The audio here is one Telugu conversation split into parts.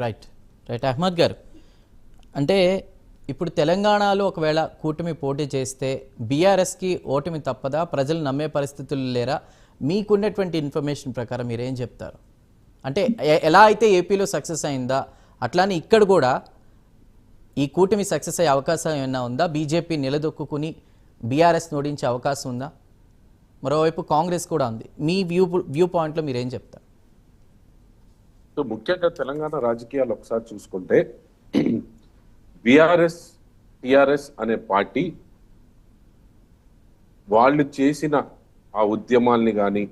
రైట్ రైట్ అహ్మద్ గారు, అంటే ఇప్పుడు తెలంగాణలో ఒకవేళ కూటమి పోటీ చేస్తే బీఆర్ఎస్కి ఓటమి తప్పదా? ప్రజలు నమ్మే పరిస్థితులు లేరా? మీకున్నటువంటి ఇన్ఫర్మేషన్ ప్రకారం మీరేం చెప్తారు? అంటే ఎలా అయితే ఏపీలో సక్సెస్ అయిందా అట్లానే ఇక్కడ కూడా ఈ కూటమి సక్సెస్ అయ్యే అవకాశం ఏమైనా ఉందా? బీజేపీ నిలదొక్కుని బీఆర్ఎస్ ఓడించే అవకాశం ఉందా? మరోవైపు కాంగ్రెస్ కూడా ఉంది. మీ వ్యూ పాయింట్లో మీరేం చెప్తారు? ముఖ్యంగా తెలంగాణ రాజకీయాలు ఒకసారి చూసుకుంటే బీఆర్ఎస్ టిఆర్ఎస్ అనే పార్టీ వాళ్ళు చేసిన ఆ ఉద్యమాల్ని కానీ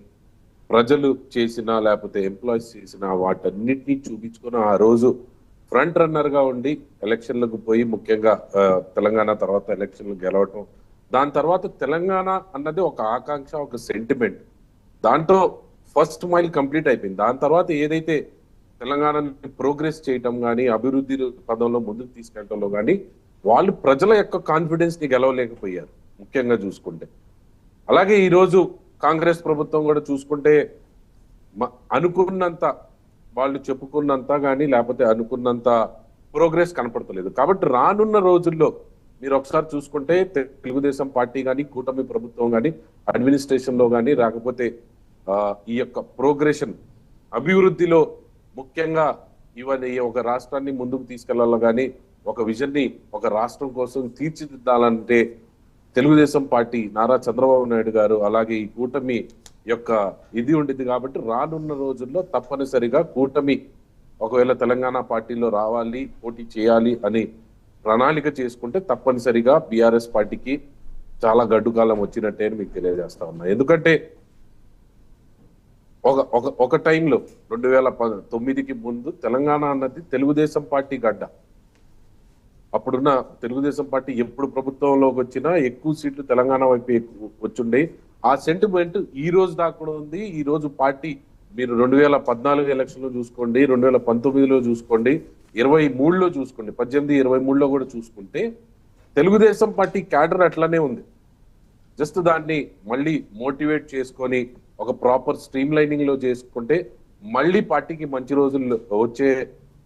ప్రజలు చేసిన లేకపోతే ఎంప్లాయీస్ చేసిన వాటన్నిటినీ చూపించుకుని ఆ రోజు ఫ్రంట్ రన్నర్ గా ఉండి ఎలక్షన్లకు పోయి ముఖ్యంగా తెలంగాణ తర్వాత ఎలక్షన్లు గెలవటం, దాని తర్వాత తెలంగాణ అన్నది ఒక ఆకాంక్ష, ఒక సెంటిమెంట్, దాంట్లో ఫస్ట్ మైల్ కంప్లీట్ అయిపోయింది. దాని తర్వాత ఏదైతే తెలంగాణని ప్రోగ్రెస్ చేయటం కానీ అభివృద్ధి పదంలో ముందుకు తీసుకెళ్లడంలో కానీ వాళ్ళు ప్రజల యొక్క కాన్ఫిడెన్స్ ని గెలవలేకపోయారు ముఖ్యంగా చూసుకుంటే. అలాగే ఈరోజు కాంగ్రెస్ ప్రభుత్వం కూడా చూసుకుంటే అనుకున్నంత వాళ్ళు చెప్పుకున్నంత కానీ లేకపోతే అనుకున్నంత ప్రోగ్రెస్ కనపడతలేదు. కాబట్టి రానున్న రోజుల్లో మీరు ఒకసారి చూసుకుంటే తెలుగుదేశం పార్టీ కానీ కూటమి ప్రభుత్వం కానీ అడ్మినిస్ట్రేషన్ లో కానీ రాకపోతే ఈ యొక్క ప్రోగ్రెషన్ అభివృద్ధిలో ముఖ్యంగా ఇవన్నీ ఒక రాష్ట్రాన్ని ముందుకు తీసుకెళ్లాలో కానీ ఒక విజన్ ని ఒక రాష్ట్రం కోసం తీర్చిదిద్దాలంటే తెలుగుదేశం పార్టీ నారా చంద్రబాబు నాయుడు గారు అలాగే ఈ కూటమి యొక్క ఇది ఉండింది. కాబట్టి రానున్న రోజుల్లో తప్పనిసరిగా కూటమి ఒకవేళ తెలంగాణ పార్టీలో రావాలి, పోటీ చేయాలి అని ప్రణాళిక చేసుకుంటే తప్పనిసరిగా బీఆర్ఎస్ పార్టీకి చాలా గడ్డు కాలం వచ్చినట్టే అని మీకు తెలియజేస్తా ఉన్నా. ఎందుకంటే ఒక టైంలో 2009కి ముందు తెలంగాణ అన్నది తెలుగుదేశం పార్టీ గడ్డ. అప్పుడున్న తెలుగుదేశం పార్టీ ఎప్పుడు ప్రభుత్వంలోకి వచ్చినా ఎక్కువ సీట్లు తెలంగాణ వైపు వచ్చుండే. ఆ సెంటిమెంట్ ఈ రోజు దాకా కూడా ఉంది. ఈ రోజు పార్టీ మీరు 2014 ఎలక్షన్లో చూసుకోండి, 2019లో చూసుకోండి, 23లో చూసుకోండి, 18-23లో కూడా చూసుకుంటే తెలుగుదేశం పార్టీ క్యాడర్ అట్లానే ఉంది. జస్ట్ దాన్ని మళ్ళీ మోటివేట్ చేసుకొని ఒక ప్రాపర్ స్ట్రీమ్ లైనింగ్ లో చేసుకుంటే మళ్ళీ పార్టీకి మంచి రోజులు వచ్చే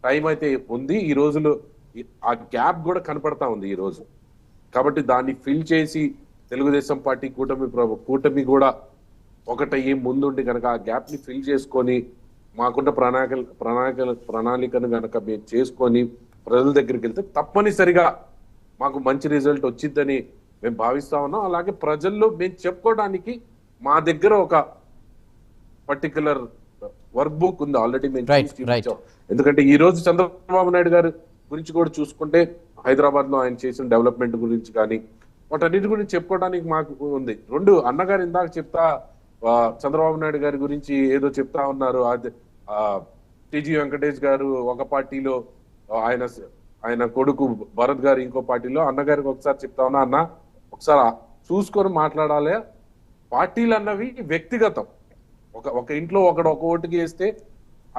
టైం అయితే ఉంది. ఈ రోజులు ఆ గ్యాప్ కూడా కనపడతా ఉంది ఈ రోజు. కాబట్టి దాన్ని ఫిల్ చేసి తెలుగుదేశం పార్టీ కూటమి కూడా ఒకటయ్యి ముందుండి కనుక ఆ గ్యాప్ ని ఫిల్ చేసుకొని మాకున్న ప్రణాళికను కనుక మేము చేసుకొని ప్రజల దగ్గరికి వెళ్తే తప్పనిసరిగా మాకు మంచి రిజల్ట్ వచ్చిందని మేము భావిస్తా ఉన్నాం. అలాగే ప్రజల్లో మేము చెప్పుకోవడానికి మా దగ్గర ఒక పర్టికులర్ వర్క్ బుక్ ఉంది ఆల్రెడీ మేము చూపించాం. ఎందుకంటే ఈ రోజు చంద్రబాబు నాయుడు గారు గురించి కూడా చూసుకుంటే హైదరాబాద్ లో ఆయన చేసిన డెవలప్మెంట్ గురించి కానీ వాటన్నిటి గురించి చెప్పుకోవడానికి మాకు ఉంది. రెండు అన్నగారు ఇందాక చెప్తా చంద్రబాబు నాయుడు గారి గురించి ఏదో చెప్తా ఉన్నారు. టిజి వెంకటేష్ గారు ఒక పార్టీలో, ఆయన కొడుకు భరత్ గారు ఇంకో పార్టీలో. అన్నగారికి ఒకసారి చెప్తా ఉన్నా, అన్న ఒకసారి చూసుకొని మాట్లాడాలి. పార్టీలు అన్నవి వ్యక్తిగతం. ఒక ఇంట్లో ఒక ఓటుకి వేస్తే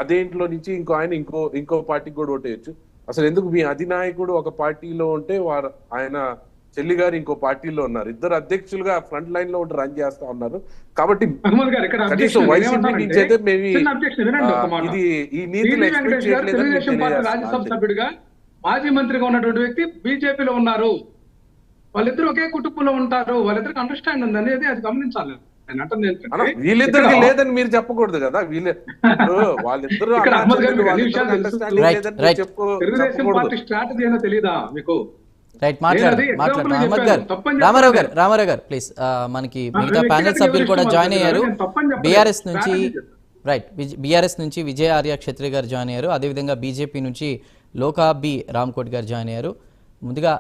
అదే ఇంట్లో నుంచి ఇంకో ఆయన ఇంకో పార్టీకి కూడా ఓటేయచ్చు. అసలు ఎందుకు మీ అధినాయకుడు ఒక పార్టీలో ఉంటే ఆయన చెల్లి గారు ఇంకో పార్టీలో ఉన్నారు, ఇద్దరు అధ్యక్షులుగా ఫ్రంట్ లైన్ లో ఉండి రన్ చేస్తా ఉన్నారు. కాబట్టి కనీసం వైసీపీ నుంచి అయితే మేము ఇది ఈ నీతిని ఎక్స్పెక్ట్ చేయట్లేదని మాజీ మంత్రిగా ఉన్నటువంటి వ్యక్తి బీజేపీలో ఉన్నారు. వాళ్ళిద్దరు ఒకే కుటుంబంలో ఉంటారు, వాళ్ళిద్దరికి అండర్స్టాండ్ ఉంది అనేది అది గమనించాలి. వీళ్ళిద్దరికి లేదని మీరు చెప్పకూడదు కదా. వాళ్ళిద్దరు స్ట్రాటజీ అయినా తెలీదా మీకు? రామారావు గారు ప్లీజ్, మనకి మిగతా ప్యానెల్ సభ్యులు కూడా జాయిన్ అయ్యారు. బీఆర్ఎస్ నుంచి విజయ ఆర్య క్షత్రియ గారు జాయిన్ అయ్యారు. అదేవిధంగా బీజేపీ నుంచి లోకా బి రామ్కోట్ గారు జాయిన్ అయ్యారు. ముందుగా